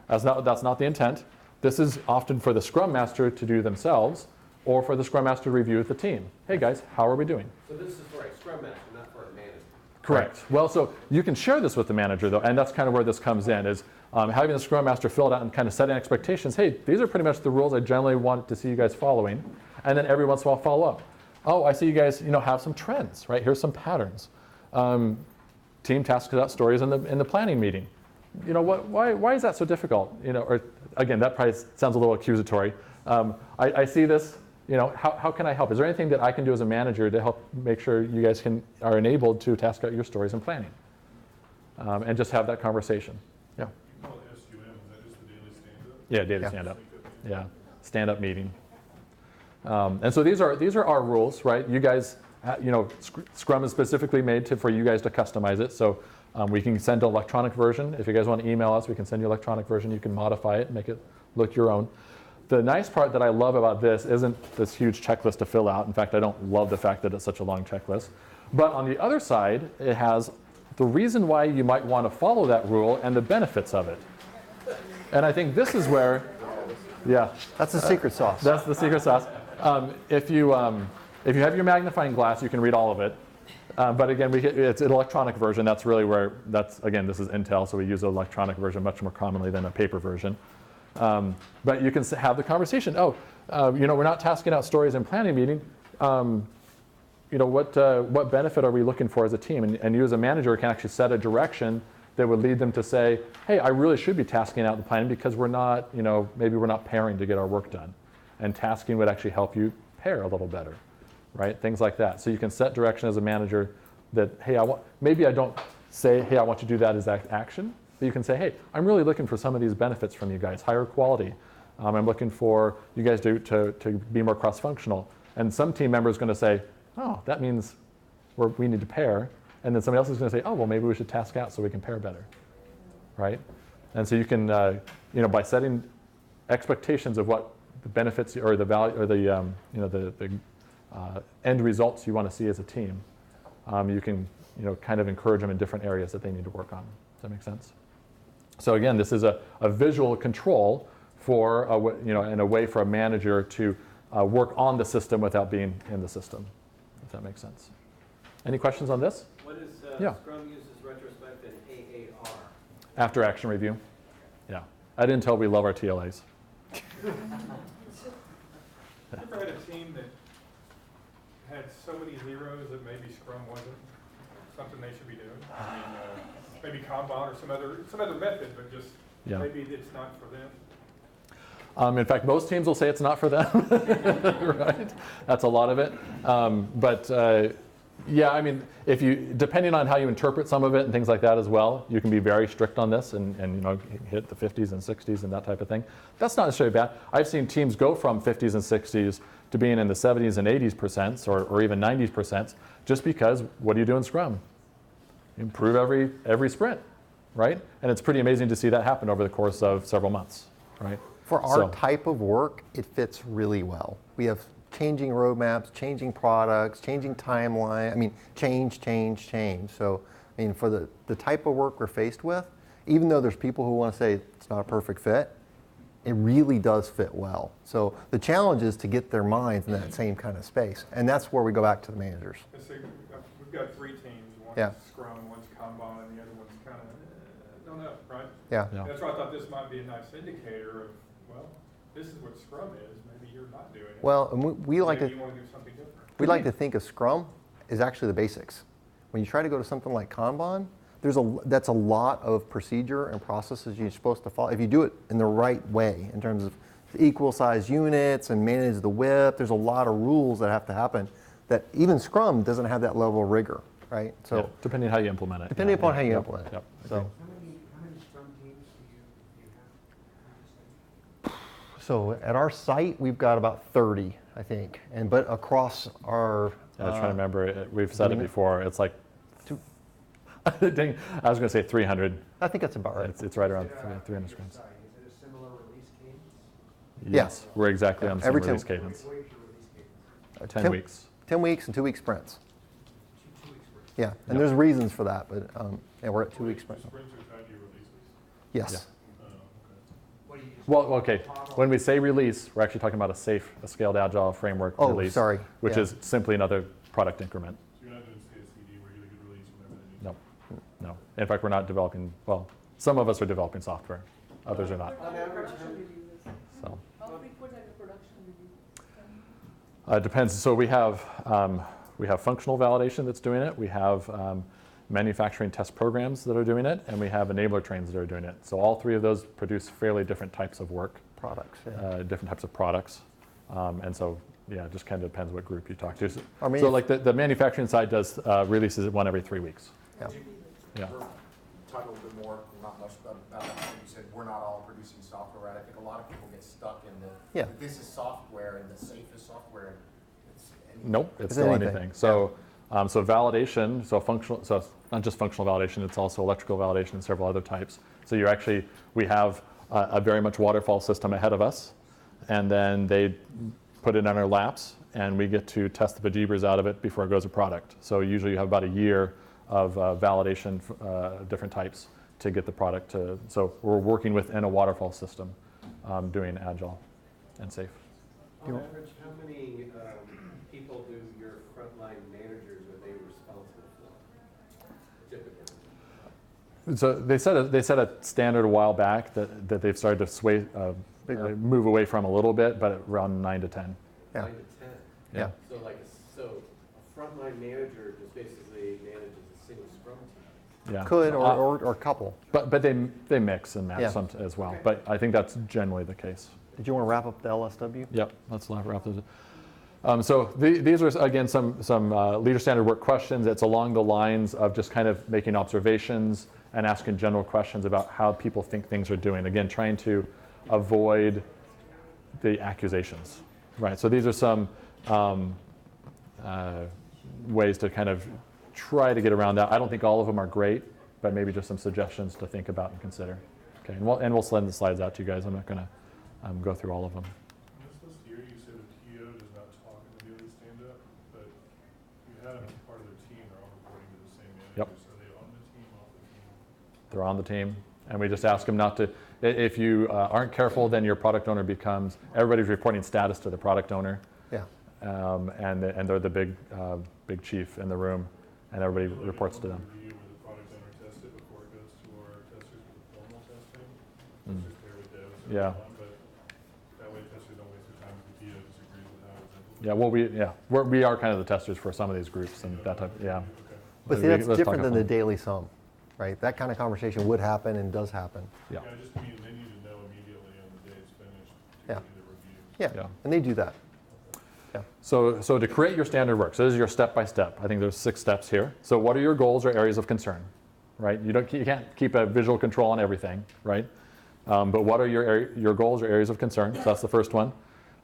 That's not the intent. This is often for the Scrum Master to do themselves, or for the Scrum Master to review with the team. Hey guys, how are we doing? So this is for a Scrum Master, not for a manager. Correct. Well, so you can share this with the manager though, and that's kind of where this comes in, is having the Scrum Master fill it out and kind of setting expectations. Hey, these are pretty much the rules I generally want to see you guys following, and then every once in a while follow up. Oh, I see you guys, have some trends, right? Here's some patterns. Team tasks out stories in the planning meeting. Why is that so difficult? Or again, that probably sounds a little accusatory. I see this. How can I help? Is there anything that I can do as a manager to help make sure you guys are enabled to task out your stories and planning, and just have that conversation? Yeah. You call it SUM, is that just the daily stand-up? Yeah, daily stand-up. Yeah, stand-up meeting. And so these are our rules, right? You guys, Scrum is specifically made for you guys to customize it. So we can send an electronic version. If you guys want to email us, we can send you an electronic version. You can modify it, make it look your own. The nice part that I love about this isn't this huge checklist to fill out. In fact, I don't love the fact that it's such a long checklist. But on the other side, it has the reason why you might want to follow that rule and the benefits of it. And I think this is where, yeah. That's the secret sauce. That's the secret sauce. If you have your magnifying glass, you can read all of it. But again, it's an electronic version. That's really where, again, this is Intel, so we use an electronic version much more commonly than a paper version. But you can have the conversation. We're not tasking out stories in planning meeting. What benefit are we looking for as a team? And you as a manager can actually set a direction that would lead them to say, hey, I really should be tasking out the planning because we're not, maybe we're not pairing to get our work done. And tasking would actually help you pair a little better, right? Things like that. So you can set direction as a manager that, hey, maybe I don't say, hey, I want you to do that as action, but you can say, hey, I'm really looking for some of these benefits from you guys, higher quality. I'm looking for you guys to be more cross-functional. And some team member is going to say, oh, that means we need to pair. And then somebody else is going to say, oh, well, maybe we should task out so we can pair better, right? And so you can, by setting expectations of what the benefits or the value or the end results you want to see as a team, you can, kind of encourage them in different areas that they need to work on. Does that make sense? So again, this is a visual control for, and a way for a manager to work on the system without being in the system, if that makes sense. Any questions on this? What is Scrum uses retrospect and AAR? After action review. Yeah. At Intel, we love our TLAs. You ever had a team that had so many zeros that maybe Scrum wasn't something they should be doing? I mean, maybe Kanban or some other method, but just maybe it's not for them. In fact, most teams will say it's not for them, right? That's a lot of it. Yeah, I mean, depending on how you interpret some of it and things like that as well, you can be very strict on this and hit the 50s and 60s and that type of thing. That's not necessarily bad. I've seen teams go from 50s and 60s to being in the 70s and 80s% or even 90s% just because what do you do in Scrum? You improve every sprint, right? And it's pretty amazing to see that happen over the course of several months, right? For our type of work, it fits really well. We have changing roadmaps, changing products, changing timeline. I mean, change. So, I mean, for the type of work we're faced with, even though there's people who want to say it's not a perfect fit, it really does fit well. So the challenge is to get their minds in that same kind of space. And that's where we go back to the managers. So we've got 3 teams. One's Scrum, one's Kanban, and the other one's kind of, don't know, right? Yeah. That's why I thought this might be a nice indicator of, well, this is what Scrum is. Maybe you're not doing it. Well, and we like Maybe you want to do something different. We like to think of Scrum as actually the basics. When you try to go to something like Kanban, that's a lot of procedure and processes you're supposed to follow. If you do it in the right way, in terms of equal size units and manage the WIP, there's a lot of rules that have to happen that even Scrum doesn't have that level of rigor, right? So depending how you implement it. Depending upon how you implement it. Yep. So. How many Scrum teams do you have? So at our site, we've got about 30, I think. But across our... I was trying to remember, we've said it before, it's like, dang, I was going to say 300. I think that's about right. It's right around 300 scrums. Is it a similar release cadence? Yes, we're exactly on the same Every release 10 cadence. What is your release cadence? 10 weeks. 10 weeks and 2-week sprints. 2 weeks worth. Yeah, and there's reasons for that, but we're at 2-week sprints. Sprints are tied to your releases. Yes. What do you just Well, okay, when we say release, we're actually talking about a scaled agile framework release. Sorry. Which Yeah. is simply another product increment. So you're not doing CSCD where you get a release whenever they need No. In fact, we're not developing, well, some of us are developing software, others are not. On average, Production reviews. So How frequent are the production reviews? it depends. So we have functional validation that's doing it. We have manufacturing test programs that are doing it, and we have enabler trains that are doing it. So all 3 of those produce fairly different types of work. Products. Different types of products. And so, yeah, it just kind of depends what group you talk to. So, I mean, so like the manufacturing side does releases it 1 every 3 weeks. Yeah. Yeah. We're talk a little bit more, not much about that. You said we're not all producing software, right? I think a lot of people get stuck in this is software and the safest software. Nope, it's It's still anything. anything. So, so validation, so it's not just functional validation, it's also electrical validation and several other types. So we have a very much waterfall system ahead of us, and then they put it on our laps, and we get to test the bejeebers out of it before it goes to product. So usually you have about a year of validation, different types, to get the product to, so we're working within a waterfall system doing agile and safe. On average, how many people do your frontline managers, are they responsible for typically? So they set a standard a while back that they've started to sway, move away from a little bit, but around 9 to 10. Yeah. 9 to 10? Yeah. So a frontline manager just basically manages a single Scrum team? Yeah. Could, or couple. But they mix and match Yeah. some as well. Okay. But I think that's generally the case. Did you want to wrap up the LSW? Yep, let's wrap this. So these are, again, some leader standard work questions. It's along the lines of just kind of making observations and asking general questions about how people think things are doing. Again, trying to avoid the accusations, right? So these are some ways to kind of try to get around that. I don't think all of them are great, but maybe just some suggestions to think about and consider. Okay, and we'll send the slides out to you guys. I'm not going to go through all of them. In this list here, you said a TO does not talk in the daily stand-up, but you had them as part of their team, they're all reporting to the same manager. Yep. So are they on the team, off the team? They're on the team, and we just ask them not to. If you aren't careful, then your product owner becomes, everybody's reporting status to the product owner, Yeah. and they're the big chief in the room, and everybody reports to them. Review where the product owner tests it before it goes to our testers for the formal testing. Mm. Just pair with devs or Yeah. on, but that way testers don't waste their time if the TO disagrees with how it's implemented. Yeah, well, we are kind of the testers for some of these groups and that type. Yeah. Okay. But see, that's Let's talk different than the offline. daily sum, right? That kind of conversation would happen and does happen. Yeah. Yeah, I just mean they need to know immediately on the day it's finished to Yeah. do the review. Yeah, Yeah. and they do that. So to create your standard work, so this is your step-by-step. I think there's 6 steps here. So what are your goals or areas of concern, right? You can't keep a visual control on everything, right? But what are your goals or areas of concern? So that's the first one.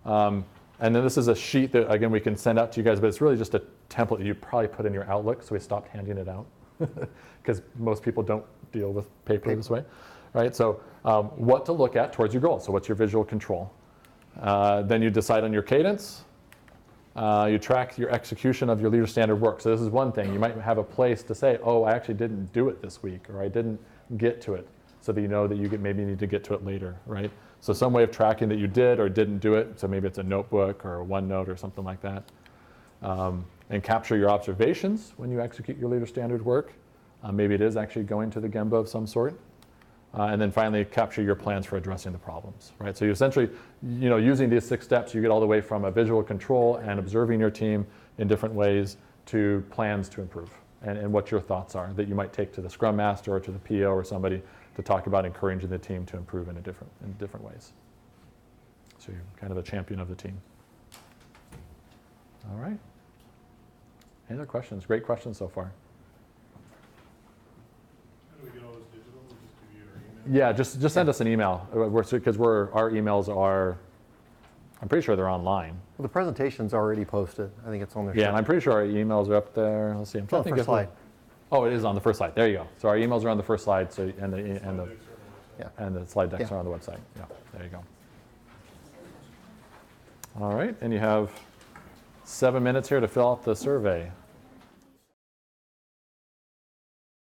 And then this is a sheet that, again, we can send out to you guys, but it's really just a template that you probably put in your Outlook, so we stopped handing it out because most people don't deal with paper this way, right? So what to look at towards your goals. So what's your visual control? Then you decide on your cadence. You track your execution of your leader standard work. So this is one thing. You might have a place to say, oh, I actually didn't do it this week, or I didn't get to it, so that you know that you maybe need to get to it later, right? So some way of tracking that you did or didn't do it. So maybe it's a notebook or a OneNote or something like that. And capture your observations when you execute your leader standard work. Maybe it is actually going to the Gemba of some sort. And then finally, capture your plans for addressing the problems, right? So you essentially, using these 6 steps, you get all the way from a visual control and observing your team in different ways to plans to improve and what your thoughts are that you might take to the Scrum Master or to the PO or somebody to talk about encouraging the team to improve in different ways. So you're kind of a champion of the team. All right. Any other questions? Great questions so far. How do we get all this digital? We just give you our email? Yeah, just send us an email because our emails are, I'm pretty sure they're online. Well, the presentation's already posted. I think it's on their Yeah, site. and I'm pretty sure our emails are up there. Let's see. I'm It's on trying the to think first slide. Oh, it is on the first slide. There you go. So our emails are on the first slide. So and the Yeah. and the slide decks Yeah. are on the website. Yeah, there you go. All right, and you have 7 minutes here to fill out the survey.